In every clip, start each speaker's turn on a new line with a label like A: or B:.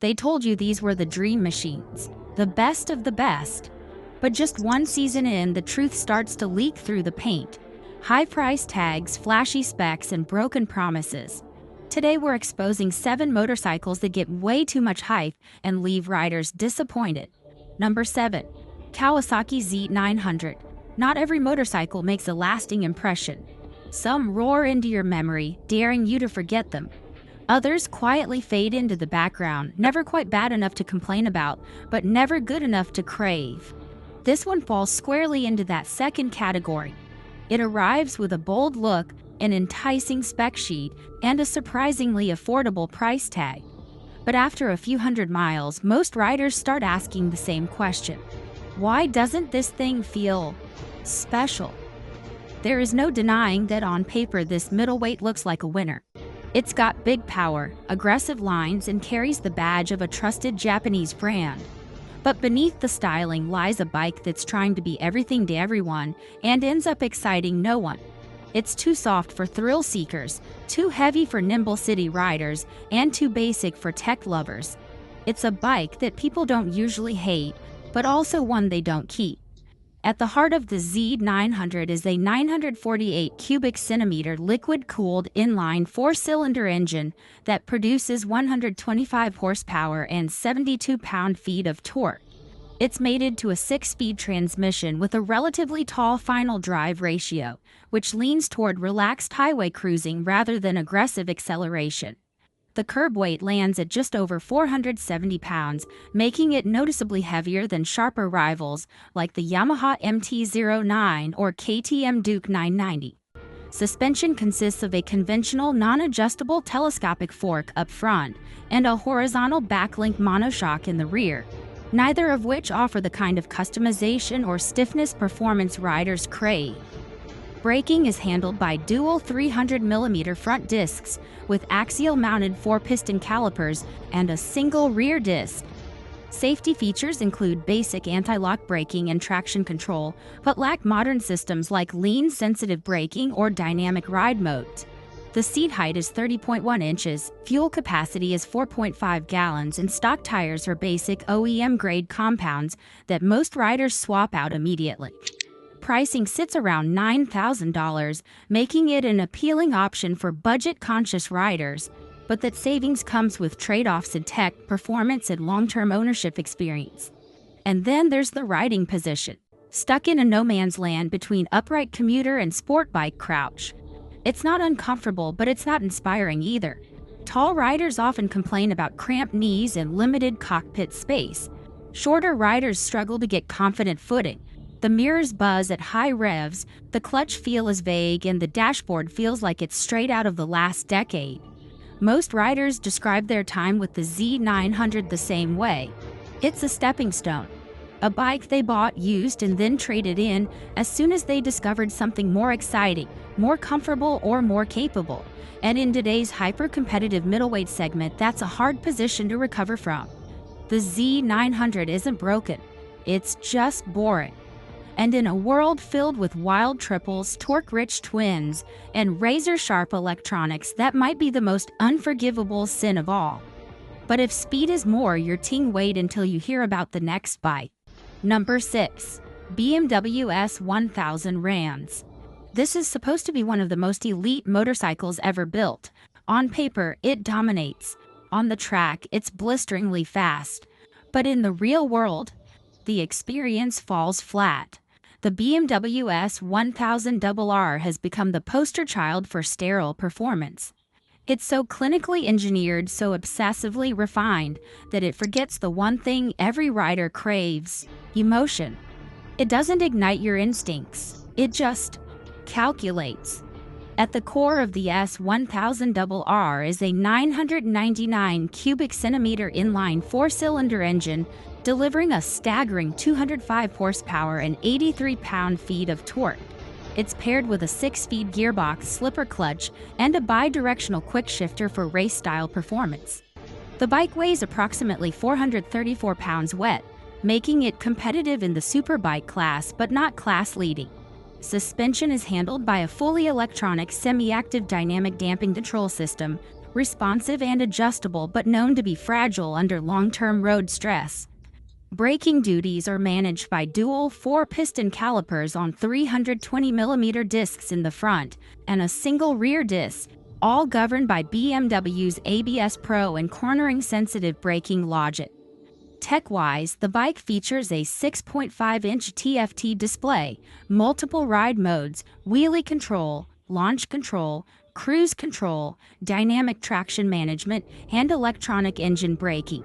A: They told you these were the dream machines, the best of the best. But just one season in, the truth starts to leak through the paint. High price tags, flashy specs, and broken promises. Today we're exposing 7 motorcycles that get way too much hype and leave riders disappointed. Number 7. Kawasaki Z900. Not every motorcycle makes a lasting impression. Some roar into your memory, daring you to forget them. Others quietly fade into the background, never quite bad enough to complain about, but never good enough to crave. This one falls squarely into that second category. It arrives with a bold look, an enticing spec sheet, and a surprisingly affordable price tag. But after a few hundred miles, most riders start asking the same question. Why doesn't this thing feel special? There is no denying that on paper this middleweight looks like a winner. It's got big power, aggressive lines, and carries the badge of a trusted Japanese brand. But beneath the styling lies a bike that's trying to be everything to everyone and ends up exciting no one. It's too soft for thrill seekers, too heavy for nimble city riders, and too basic for tech lovers. It's a bike that people don't usually hate, but also one they don't keep. At the heart of the Z900 is a 948 cubic centimeter liquid-cooled inline 4-cylinder engine that produces 125 horsepower and 72 pound-feet of torque. It's mated to a 6-speed transmission with a relatively tall final drive ratio, which leans toward relaxed highway cruising rather than aggressive acceleration. The curb weight lands at just over 470 pounds, making it noticeably heavier than sharper rivals like the Yamaha MT-09 or KTM Duke 990. Suspension consists of a conventional non-adjustable telescopic fork up front and a horizontal backlink monoshock in the rear, neither of which offer the kind of customization or stiffness performance riders crave. Braking is handled by dual 300mm front discs with axial-mounted 4-piston calipers and a single rear disc. Safety features include basic anti-lock braking and traction control, but lack modern systems like lean-sensitive braking or dynamic ride modes. The seat height is 30.1 inches, fuel capacity is 4.5 gallons, and stock tires are basic OEM-grade compounds that most riders swap out immediately. Pricing sits around $9,000, making it an appealing option for budget-conscious riders, but that savings comes with trade-offs in tech, performance, and long-term ownership experience. And then there's the riding position. Stuck in a no-man's land between upright commuter and sport bike crouch. It's not uncomfortable, but it's not inspiring either. Tall riders often complain about cramped knees and limited cockpit space. Shorter riders struggle to get confident footing. The mirrors buzz at high revs, the clutch feel is vague, and the dashboard feels like it's straight out of the last decade. Most riders describe their time with the Z900 the same way. It's a stepping stone. A bike they bought used and then traded in as soon as they discovered something more exciting, more comfortable, or more capable. And in today's hyper-competitive middleweight segment, that's a hard position to recover from. The Z900 isn't broken. It's just boring. And in a world filled with wild triples, torque-rich twins, and razor-sharp electronics, that might be the most unforgivable sin of all. But if speed is more your ting, wait until you hear about the next bike. Number 6. BMW S1000 Rams. This is supposed to be one of the most elite motorcycles ever built. On paper, it dominates. On the track, it's blisteringly fast. But in the real world, the experience falls flat. The BMW S1000RR has become the poster child for sterile performance. It's so clinically engineered, so obsessively refined, that it forgets the one thing every rider craves: emotion. It doesn't ignite your instincts, it just calculates. At the core of the S1000RR is a 999 cubic centimeter inline 4-cylinder engine delivering a staggering 205 horsepower and 83 pound-feet of torque. It's paired with a 6-speed gearbox, slipper clutch, and a bi-directional quick-shifter for race-style performance. The bike weighs approximately 434 pounds wet, making it competitive in the superbike class but not class-leading. Suspension is handled by a fully electronic semi-active dynamic damping control system, responsive and adjustable but known to be fragile under long-term road stress. Braking duties are managed by dual 4-piston calipers on 320mm discs in the front and a single rear disc, all governed by BMW's ABS Pro and cornering-sensitive braking logic. Tech-wise, the bike features a 6.5-inch TFT display, multiple ride modes, wheelie control, launch control, cruise control, dynamic traction management, and electronic engine braking.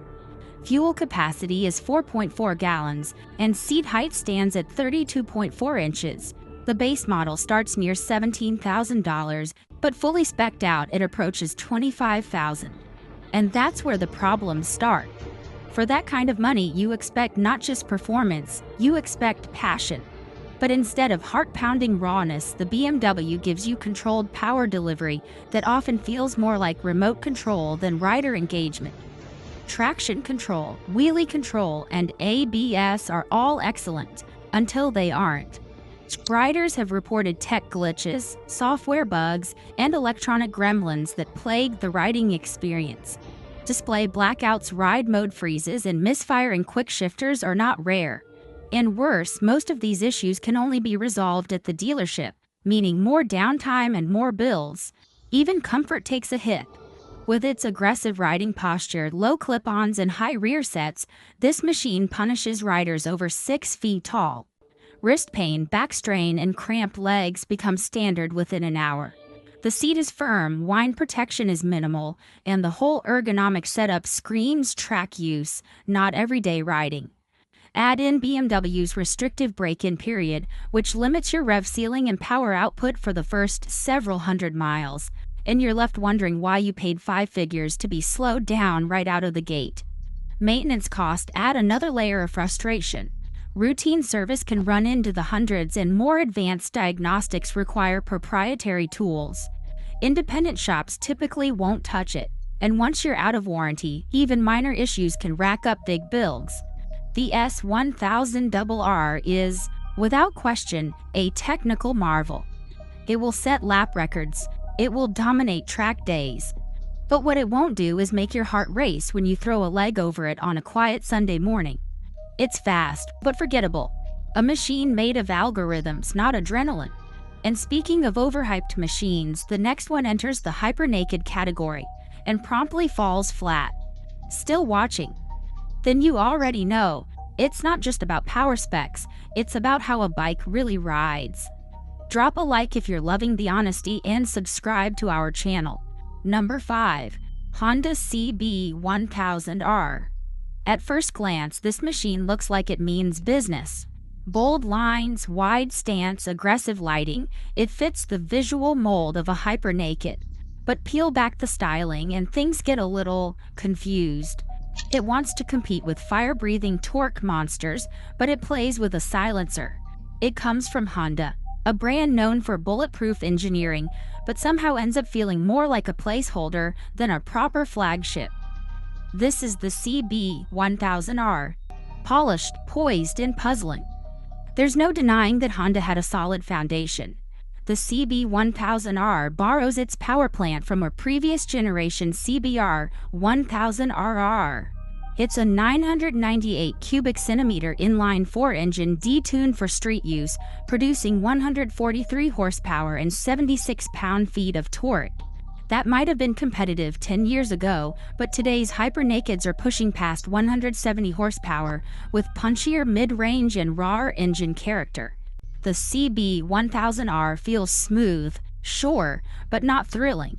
A: Fuel capacity is 4.4 gallons, and seat height stands at 32.4 inches. The base model starts near $17,000, but fully spec'd out it approaches $25,000. And that's where the problems start. For that kind of money, you expect not just performance, you expect passion. But instead of heart-pounding rawness, the BMW gives you controlled power delivery that often feels more like remote control than rider engagement. Traction control, wheelie control, and ABS are all excellent, until they aren't. Riders have reported tech glitches, software bugs, and electronic gremlins that plague the riding experience. Display blackouts, ride mode freezes, and misfiring quick shifters are not rare. And worse, most of these issues can only be resolved at the dealership, meaning more downtime and more bills. Even comfort takes a hit. With its aggressive riding posture, low clip-ons, and high rear sets, this machine punishes riders over 6 feet tall. Wrist pain, back strain, and cramped legs become standard within an hour. The seat is firm, wind protection is minimal, and the whole ergonomic setup screams track use, not everyday riding. Add in BMW's restrictive break-in period, which limits your rev ceiling and power output for the first several hundred miles, and you're left wondering why you paid 5 figures to be slowed down right out of the gate. Maintenance costs add another layer of frustration. Routine service can run into the hundreds, and more advanced diagnostics require proprietary tools. Independent shops typically won't touch it, and once you're out of warranty, even minor issues can rack up big bills. The S1000RR is, without question, a technical marvel. It will set lap records. It will dominate track days. But what it won't do is make your heart race when you throw a leg over it on a quiet Sunday morning. It's fast, but forgettable. A machine made of algorithms, not adrenaline. And speaking of overhyped machines, the next one enters the hyper-naked category and promptly falls flat. Still watching? Then you already know, it's not just about power specs, it's about how a bike really rides. Drop a like if you're loving the honesty and subscribe to our channel. Number 5. Honda CB1000R. At first glance, this machine looks like it means business. Bold lines, wide stance, aggressive lighting, it fits the visual mold of a hyper-naked. But peel back the styling and things get a little confused. It wants to compete with fire-breathing torque monsters, but it plays with a silencer. It comes from Honda, a brand known for bulletproof engineering, but somehow ends up feeling more like a placeholder than a proper flagship. This is the CB1000R. Polished, poised, and puzzling. There's no denying that Honda had a solid foundation. The CB1000R borrows its power plant from a previous generation CBR 1000RR. It's a 998 cubic centimeter inline-4 engine detuned for street use, producing 143 horsepower and 76 pound-feet of torque. That might have been competitive 10 years ago, but today's hyper-nakeds are pushing past 170 horsepower with punchier mid-range and raw engine character. The CB1000R feels smooth, sure, but not thrilling.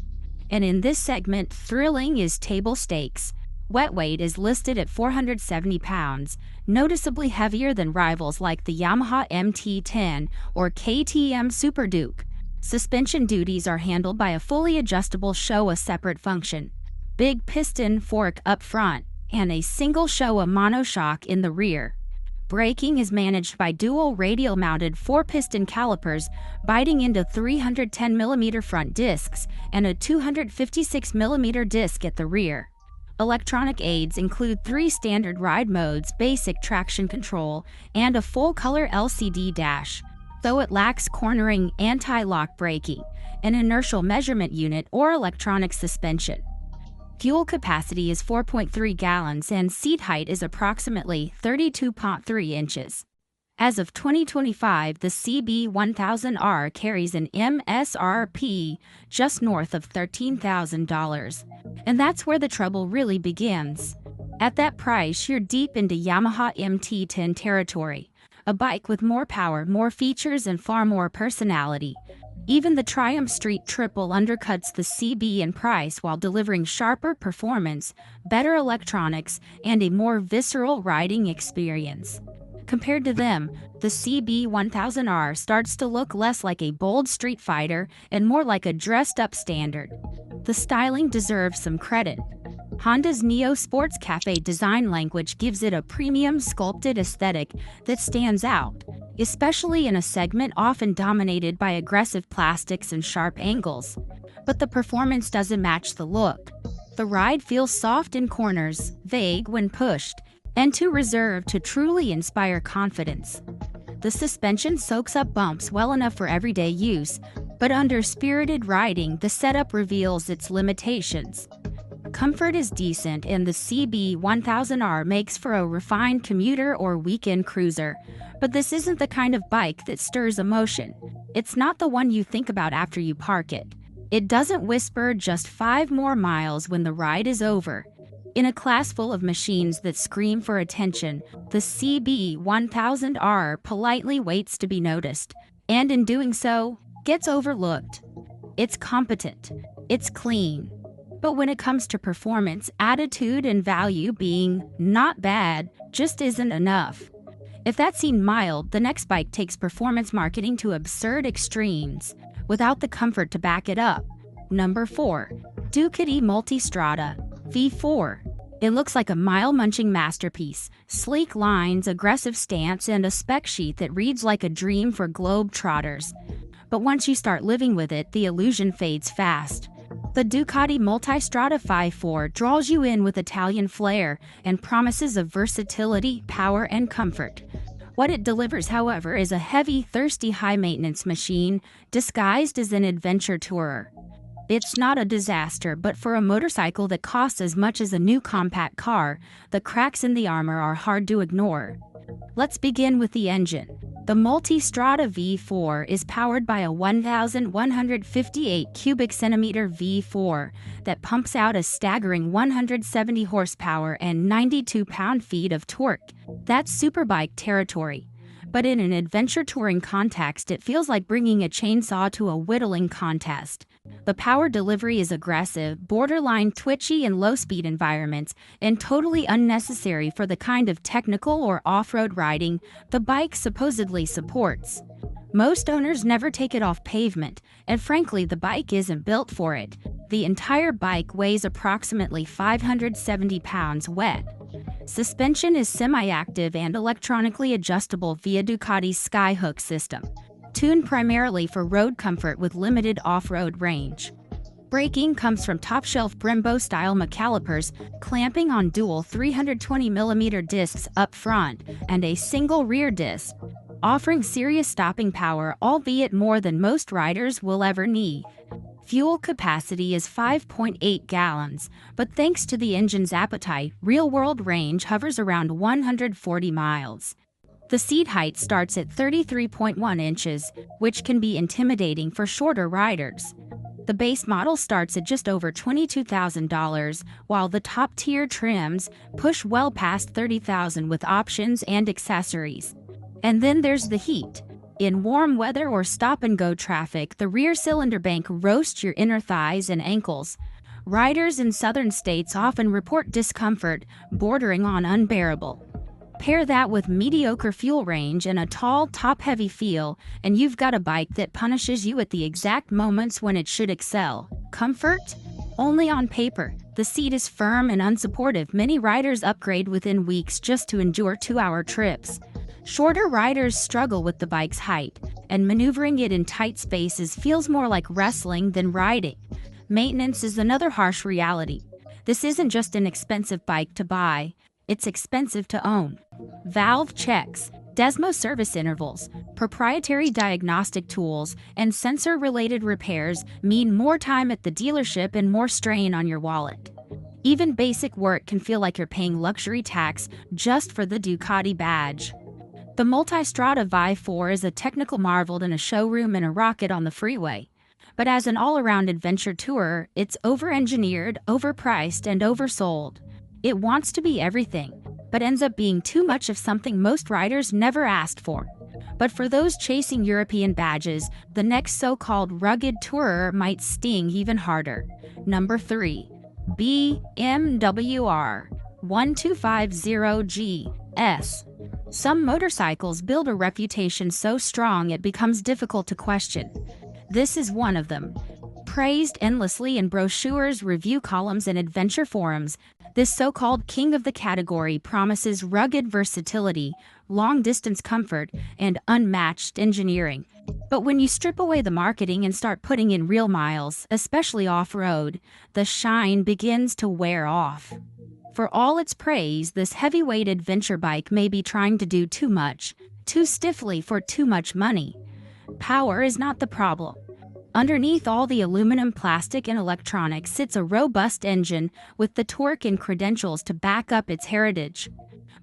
A: And in this segment, thrilling is table stakes. Wet weight is listed at 470 pounds, noticeably heavier than rivals like the Yamaha MT-10 or KTM Super Duke. Suspension duties are handled by a fully adjustable Showa separate function, big piston fork up front, and a single Showa monoshock in the rear. Braking is managed by dual radial-mounted 4-piston calipers biting into 310mm front discs and a 256mm disc at the rear. Electronic aids include 3 standard ride modes, basic traction control, and a full-color LCD dash, though it lacks cornering, anti-lock braking, an inertial measurement unit, or electronic suspension. Fuel capacity is 4.3 gallons and seat height is approximately 32.3 inches. As of 2025, the CB1000R carries an MSRP just north of $13,000. And that's where the trouble really begins. At that price, you're deep into Yamaha MT-10 territory, a bike with more power, more features, and far more personality. Even the Triumph Street Triple undercuts the CB in price while delivering sharper performance, better electronics, and a more visceral riding experience. Compared to them, the CB1000R starts to look less like a bold street fighter and more like a dressed-up standard. The styling deserves some credit. Honda's Neo Sports Cafe design language gives it a premium sculpted aesthetic that stands out, especially in a segment often dominated by aggressive plastics and sharp angles. But the performance doesn't match the look. The ride feels soft in corners, vague when pushed, and too reserved to truly inspire confidence. The suspension soaks up bumps well enough for everyday use, but under spirited riding, the setup reveals its limitations. Comfort is decent, and the CB1000R makes for a refined commuter or weekend cruiser. But this isn't the kind of bike that stirs emotion. It's not the one you think about after you park it. It doesn't whisper just 5 more miles when the ride is over. In a class full of machines that scream for attention, the CB1000R politely waits to be noticed, and in doing so, gets overlooked. It's competent. It's clean. But when it comes to performance, attitude, and value, being not bad just isn't enough. If that seemed mild, the next bike takes performance marketing to absurd extremes, without the comfort to back it up. Number 4. Ducati Multistrada V4. It looks like a mile-munching masterpiece. Sleek lines, aggressive stance, and a spec sheet that reads like a dream for globe-trotters. But once you start living with it, the illusion fades fast. The Ducati Multistrada V4 draws you in with Italian flair and promises of versatility, power, and comfort. What it delivers, however, is a heavy, thirsty, high-maintenance machine disguised as an adventure tourer. It's not a disaster, but for a motorcycle that costs as much as a new compact car, the cracks in the armor are hard to ignore. Let's begin with the engine. The Multistrada V4 is powered by a 1,158 cubic centimeter V4 that pumps out a staggering 170 horsepower and 92 pound-feet of torque. That's superbike territory. But in an adventure touring context, it feels like bringing a chainsaw to a whittling contest. The power delivery is aggressive, borderline twitchy in low-speed environments, and totally unnecessary for the kind of technical or off-road riding the bike supposedly supports. Most owners never take it off pavement, and frankly, the bike isn't built for it. The entire bike weighs approximately 570 pounds wet. Suspension is semi-active and electronically adjustable via Ducati's Skyhook system, tuned primarily for road comfort with limited off-road range. Braking comes from top-shelf Brembo-style McCalipers, clamping on dual 320mm discs up front and a single rear disc, offering serious stopping power, albeit more than most riders will ever need. Fuel capacity is 5.8 gallons, but thanks to the engine's appetite, real-world range hovers around 140 miles. The seat height starts at 33.1 inches, which can be intimidating for shorter riders. The base model starts at just over $22,000, while the top-tier trims push well past $30,000 with options and accessories. And then there's the heat. In warm weather or stop-and-go traffic, the rear cylinder bank roasts your inner thighs and ankles. Riders in southern states often report discomfort bordering on unbearable. Pair that with mediocre fuel range and a tall, top-heavy feel, and you've got a bike that punishes you at the exact moments when it should excel. Comfort? Only on paper. The seat is firm and unsupportive. Many riders upgrade within weeks just to endure 2-hour trips. Shorter riders struggle with the bike's height, and maneuvering it in tight spaces feels more like wrestling than riding. Maintenance is another harsh reality. This isn't just an expensive bike to buy, it's expensive to own. Valve checks, Desmo service intervals, proprietary diagnostic tools, and sensor-related repairs mean more time at the dealership and more strain on your wallet. Even basic work can feel like you're paying luxury tax just for the Ducati badge. The Multistrada Vi4 is a technical marvel in a showroom and a rocket on the freeway. But as an all-around adventure tourer, it's over-engineered, overpriced, and oversold. It wants to be everything, but ends up being too much of something most riders never asked for. But for those chasing European badges, the next so-called rugged tourer might sting even harder. Number 3. BMW R 1250GS. Some motorcycles build a reputation so strong it becomes difficult to question. This is one of them. Praised endlessly in brochures, review columns, and adventure forums, this so-called king of the category promises rugged versatility, long-distance comfort, and unmatched engineering. But when you strip away the marketing and start putting in real miles, especially off-road, the shine begins to wear off. For all its praise, this heavyweight adventure bike may be trying to do too much, too stiffly for too much money. Power is not the problem. Underneath all the aluminum, plastic, and electronics sits a robust engine with the torque and credentials to back up its heritage.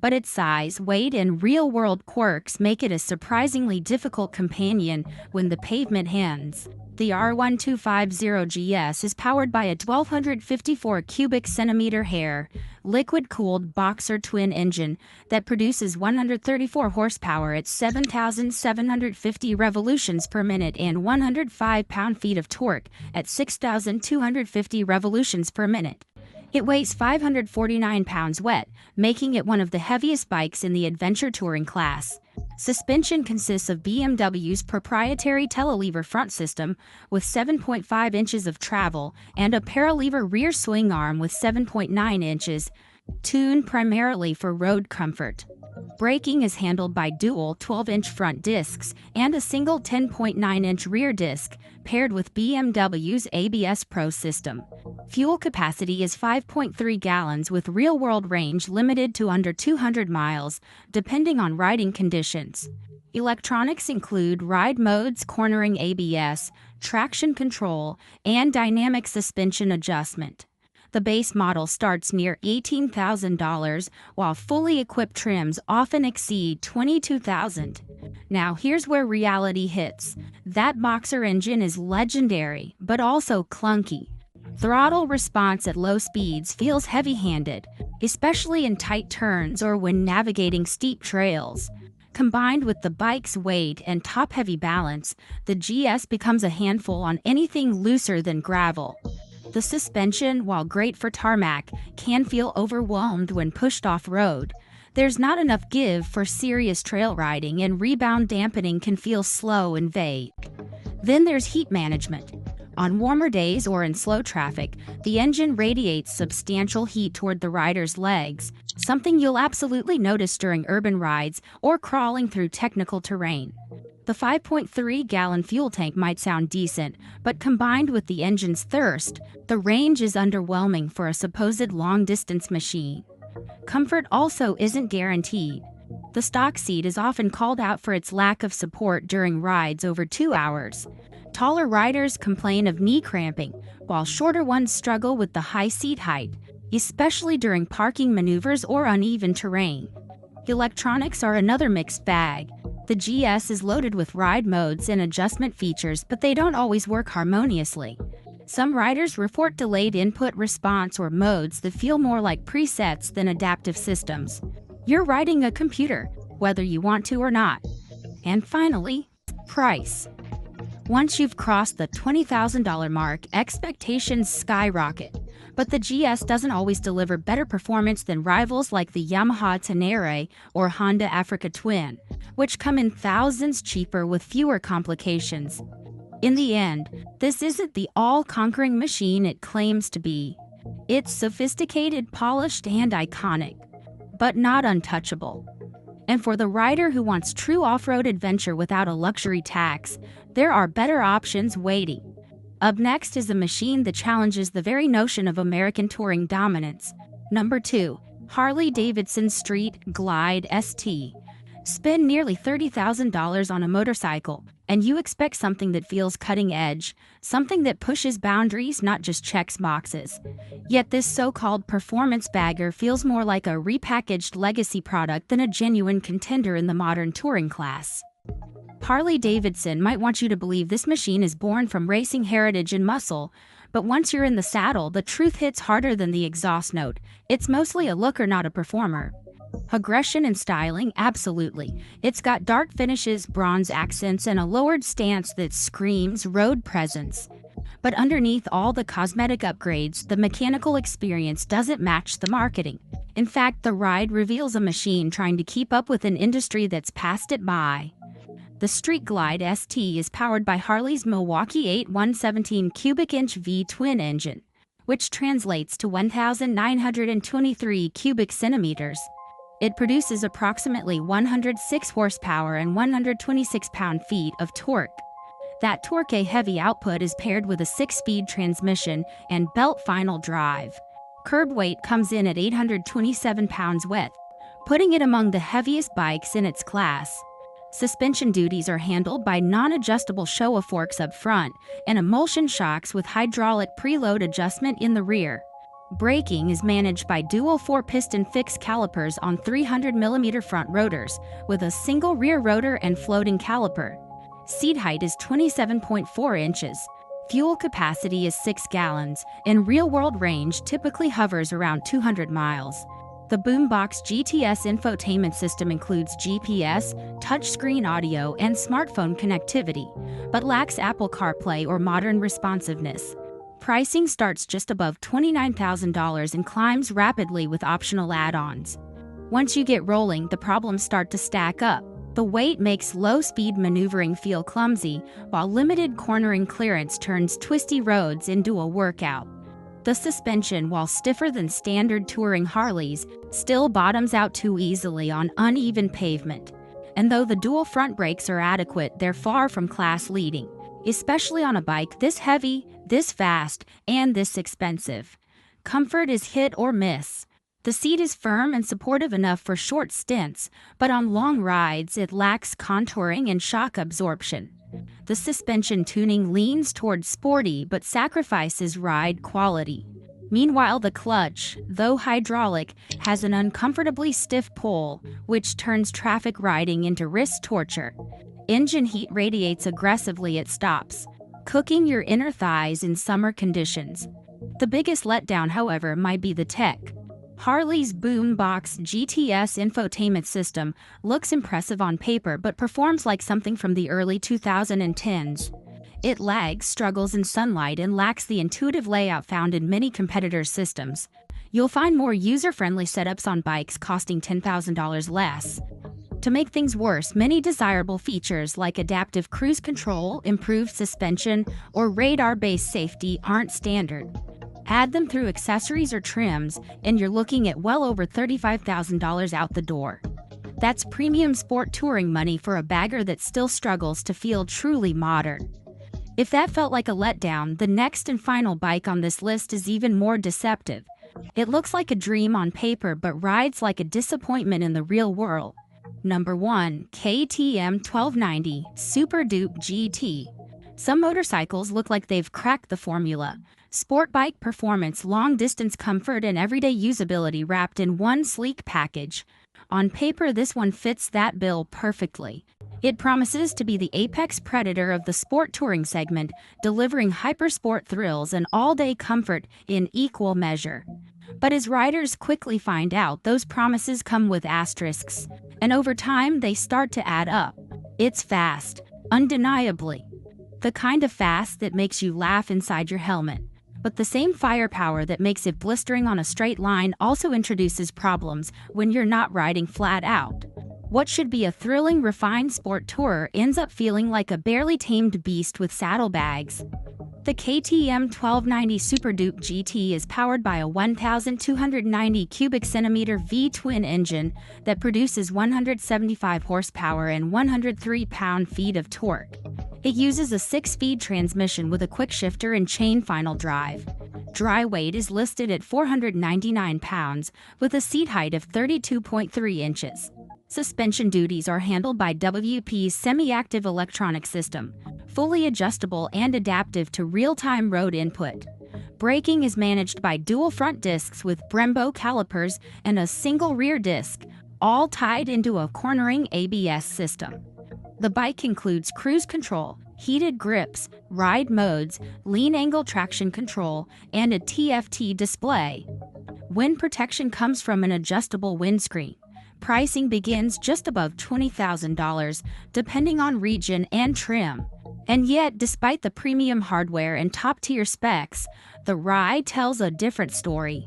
A: But its size, weight, and real-world quirks make it a surprisingly difficult companion when the pavement hands. The R1250GS is powered by a 1254 cubic centimeter hair, liquid-cooled boxer twin engine that produces 134 horsepower at 7,750 revolutions per minute and 105 pound-feet of torque at 6,250 revolutions per minute. It weighs 549 pounds wet, making it one of the heaviest bikes in the adventure touring class. Suspension consists of BMW's proprietary telelever front system with 7.5 inches of travel and a paralever rear swing arm with 7.9 inches, tuned primarily for road comfort. Braking is handled by dual 12-inch front discs and a single 10.9-inch rear disc, paired with BMW's ABS Pro system. Fuel capacity is 5.3 gallons with real-world range limited to under 200 miles, depending on riding conditions. Electronics include ride modes, cornering ABS, traction control, and dynamic suspension adjustment. The base model starts near $18,000, while fully equipped trims often exceed $22,000. Now here's where reality hits. That boxer engine is legendary, but also clunky. Throttle response at low speeds feels heavy-handed, especially in tight turns or when navigating steep trails. Combined with the bike's weight and top-heavy balance, the GS becomes a handful on anything looser than gravel. The suspension, while great for tarmac, can feel overwhelmed when pushed off-road. There's not enough give for serious trail riding, and rebound dampening can feel slow and vague. Then there's heat management. On warmer days or in slow traffic, the engine radiates substantial heat toward the rider's legs, something you'll absolutely notice during urban rides or crawling through technical terrain. The 5.3-gallon fuel tank might sound decent, but combined with the engine's thirst, the range is underwhelming for a supposed long-distance machine. Comfort also isn't guaranteed. The stock seat is often called out for its lack of support during rides over 2 hours. Taller riders complain of knee cramping, while shorter ones struggle with the high seat height, especially during parking maneuvers or uneven terrain. Electronics are another mixed bag. The GS is loaded with ride modes and adjustment features, but they don't always work harmoniously. Some riders report delayed input response or modes that feel more like presets than adaptive systems. You're riding a computer, whether you want to or not. And finally, price. Once you've crossed the $20,000 mark, expectations skyrocket. But the GS doesn't always deliver better performance than rivals like the Yamaha Tenere or Honda Africa Twin, which come in thousands cheaper with fewer complications. In the end, this isn't the all-conquering machine it claims to be. It's sophisticated, polished, and iconic, but not untouchable. And for the rider who wants true off-road adventure without a luxury tax, there are better options waiting. Up next is a machine that challenges the very notion of American touring dominance. Number 2. Harley-Davidson Street Glide ST. Spend nearly $30,000 on a motorcycle, and you expect something that feels cutting edge, something that pushes boundaries, not just checks boxes. Yet this so-called performance bagger feels more like a repackaged legacy product than a genuine contender in the modern touring class. Harley-Davidson might want you to believe this machine is born from racing heritage and muscle, but once you're in the saddle, the truth hits harder than the exhaust note. It's mostly a looker, not a performer. Aggression and styling, absolutely. It's got dark finishes, bronze accents, and a lowered stance that screams road presence. But underneath all the cosmetic upgrades, the mechanical experience doesn't match the marketing. In fact, the ride reveals a machine trying to keep up with an industry that's passed it by. The Street Glide ST is powered by Harley's Milwaukee 8 117 cubic inch V-twin engine, which translates to 1,923 cubic centimeters. It produces approximately 106 horsepower and 126 pound-feet of torque. That torque-heavy output is paired with a 6-speed transmission and belt final drive. Curb weight comes in at 827 pounds with, putting it among the heaviest bikes in its class. Suspension duties are handled by non-adjustable Showa forks up front and emulsion shocks with hydraulic preload adjustment in the rear. Braking is managed by dual 4-piston fixed calipers on 300mm front rotors, with a single rear rotor and floating caliper. Seat height is 27.4 inches. Fuel capacity is 6 gallons, and real-world range typically hovers around 200 miles. The Boombox GTS infotainment system includes GPS, touchscreen audio, and smartphone connectivity, but lacks Apple CarPlay or modern responsiveness. Pricing starts just above $29,000 and climbs rapidly with optional add-ons. Once you get rolling, the problems start to stack up. The weight makes low-speed maneuvering feel clumsy, while limited cornering clearance turns twisty roads into a workout. The suspension, while stiffer than standard touring Harleys, still bottoms out too easily on uneven pavement. And though the dual front brakes are adequate, they're far from class-leading, especially on a bike this heavy, this fast, and this expensive. Comfort is hit or miss. The seat is firm and supportive enough for short stints, but on long rides it lacks contouring and shock absorption. The suspension tuning leans towards sporty but sacrifices ride quality. Meanwhile, the clutch, though hydraulic, has an uncomfortably stiff pull, which turns traffic riding into wrist torture. Engine heat radiates aggressively at stops, cooking your inner thighs in summer conditions. The biggest letdown, however, might be the tech. Harley's Boombox GTS infotainment system looks impressive on paper but performs like something from the early 2010s. It lags, struggles in sunlight, and lacks the intuitive layout found in many competitors' systems. You'll find more user-friendly setups on bikes costing $10,000 less. To make things worse, many desirable features like adaptive cruise control, improved suspension, or radar-based safety aren't standard. Add them through accessories or trims, and you're looking at well over $35,000 out the door. That's premium sport touring money for a bagger that still struggles to feel truly modern. If that felt like a letdown, the next and final bike on this list is even more deceptive. It looks like a dream on paper but rides like a disappointment in the real world. Number 1. KTM 1290 Super Dupe GT. Some motorcycles look like they've cracked the formula. Sport bike performance, long-distance comfort, and everyday usability wrapped in one sleek package. On paper, this one fits that bill perfectly. It promises to be the apex predator of the sport touring segment, delivering hypersport thrills and all-day comfort in equal measure. But as riders quickly find out, those promises come with asterisks, and over time they start to add up. It's fast, undeniably. The kind of fast that makes you laugh inside your helmet. But the same firepower that makes it blistering on a straight line also introduces problems when you're not riding flat out. What should be a thrilling, refined sport tourer ends up feeling like a barely tamed beast with saddlebags. The KTM 1290 Super Dupe GT is powered by a 1,290 cubic centimeter V-twin engine that produces 175 horsepower and 103 pound-feet of torque. It uses a 6-speed transmission with a quick shifter and chain final drive. Dry weight is listed at 499 pounds, with a seat height of 32.3 inches. Suspension duties are handled by WP's semi-active electronic system, fully adjustable and adaptive to real-time road input. Braking is managed by dual front discs with Brembo calipers and a single rear disc, all tied into a cornering ABS system. The bike includes cruise control, heated grips, ride modes, lean angle traction control, and a TFT display. Wind protection comes from an adjustable windscreen. Pricing begins just above $20,000, depending on region and trim. And yet, despite the premium hardware and top-tier specs, the ride tells a different story.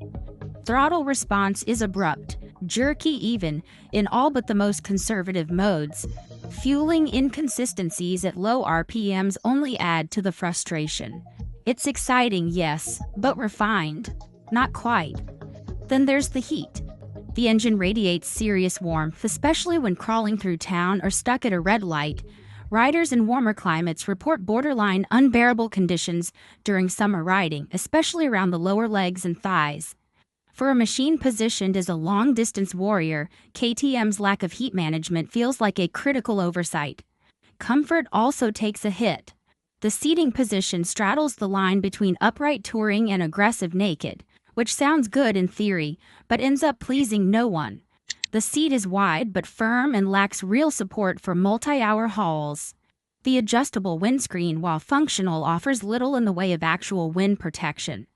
A: Throttle response is abrupt, jerky even, in all but the most conservative modes. Fueling inconsistencies at low RPMs only add to the frustration. It's exciting, yes, but refined. Not quite. Then there's the heat. The engine radiates serious warmth, especially when crawling through town or stuck at a red light. Riders in warmer climates report borderline unbearable conditions during summer riding, especially around the lower legs and thighs. For a machine positioned as a long-distance warrior, KTM's lack of heat management feels like a critical oversight. Comfort also takes a hit. The seating position straddles the line between upright touring and aggressive naked, which sounds good in theory, but ends up pleasing no one. The seat is wide but firm and lacks real support for multi-hour hauls. The adjustable windscreen, while functional, offers little in the way of actual wind protection.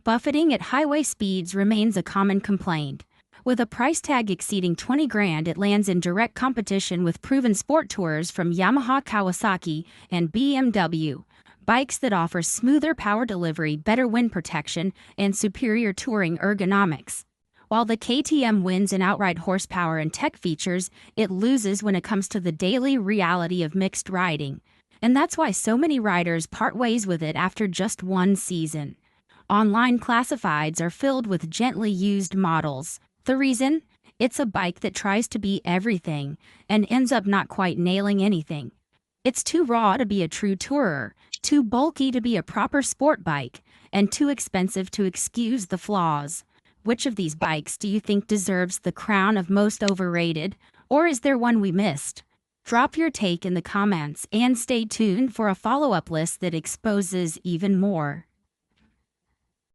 A: Buffeting at highway speeds remains a common complaint. With a price tag exceeding $20,000, it lands in direct competition with proven sport tourers from Yamaha, Kawasaki, and BMW. Bikes that offer smoother power delivery, better wind protection, and superior touring ergonomics. While the KTM wins in outright horsepower and tech features, it loses when it comes to the daily reality of mixed riding. And that's why so many riders part ways with it after just one season. Online classifieds are filled with gently used models. The reason? It's a bike that tries to be everything and ends up not quite nailing anything. It's too raw to be a true tourer, too bulky to be a proper sport bike, and too expensive to excuse the flaws. Which of these bikes do you think deserves the crown of most overrated, or is there one we missed? Drop your take in the comments and stay tuned for a follow-up list that exposes even more.